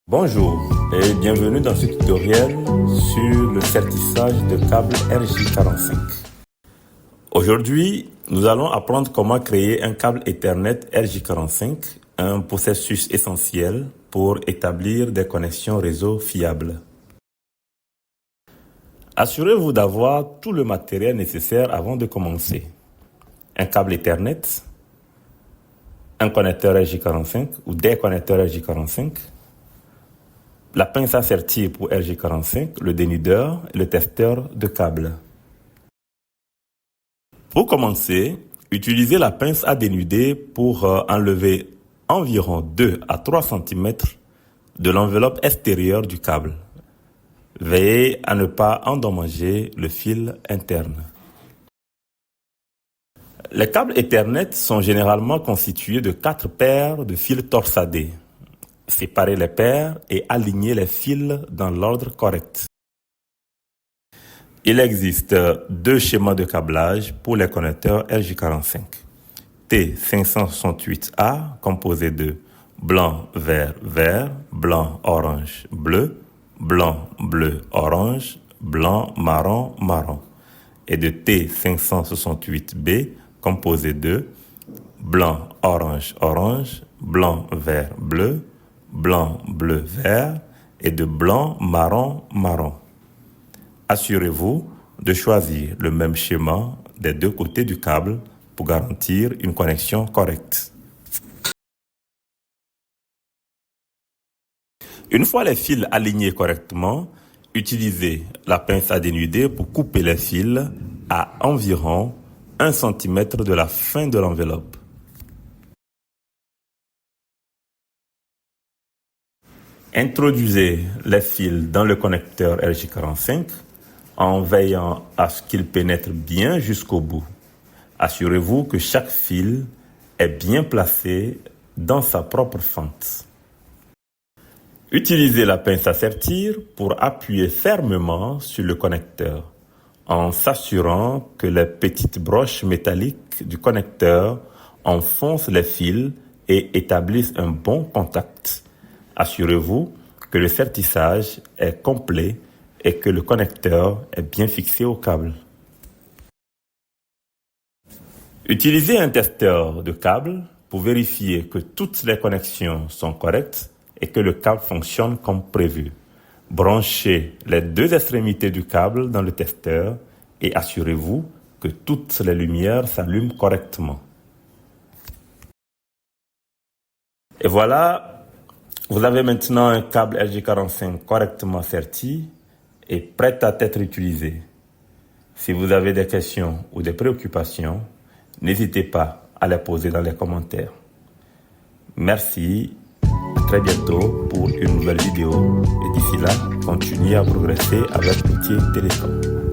Bonjour et bienvenue dans ce tutoriel sur le sertissage de câbles RJ45. Aujourd'hui, nous allons apprendre comment créer un câble Ethernet RJ45, un processus essentiel pour établir des connexions réseau fiables. Assurez-vous d'avoir tout le matériel nécessaire avant de commencer. Un câble Ethernet, un connecteur RJ45 ou des connecteurs RJ45, la pince à sertir pour RJ45, le dénudeur et le testeur de câble. Pour commencer, utilisez la pince à dénuder pour enlever environ 2 à 3 cm de l'enveloppe extérieure du câble. Veillez à ne pas endommager le fil interne. Les câbles Ethernet sont généralement constitués de 4 paires de fils torsadés. Séparez les paires et alignez les fils dans l'ordre correct. Il existe 2 schémas de câblage pour les connecteurs RJ45. T568A composé de blanc, vert, vert, blanc, orange, bleu, blanc, bleu, orange, blanc, marron, marron. Et de T568B composé de blanc, orange, orange, blanc, vert, bleu, blanc, bleu, vert et de blanc, marron, marron. Assurez-vous de choisir le même schéma des 2 côtés du câble pour garantir une connexion correcte. Une fois les fils alignés correctement, utilisez la pince à dénuder pour couper les fils à environ 1 cm de la fin de l'enveloppe. Introduisez les fils dans le connecteur RJ45 en veillant à ce qu'ils pénètrent bien jusqu'au bout. Assurez-vous que chaque fil est bien placé dans sa propre fente. Utilisez la pince à sertir pour appuyer fermement sur le connecteur en s'assurant que les petites broches métalliques du connecteur enfoncent les fils et établissent un bon contact. Assurez-vous que le sertissage est complet et que le connecteur est bien fixé au câble. Utilisez un testeur de câble pour vérifier que toutes les connexions sont correctes et que le câble fonctionne comme prévu. Branchez les 2 extrémités du câble dans le testeur et assurez-vous que toutes les lumières s'allument correctement. Et voilà, vous avez maintenant un câble RJ45 correctement serti et prêt à être utilisé. Si vous avez des questions ou des préoccupations, n'hésitez pas à les poser dans les commentaires. Merci, à très bientôt pour une nouvelle vidéo et d'ici là, continuez à progresser avec l'outil Télécom.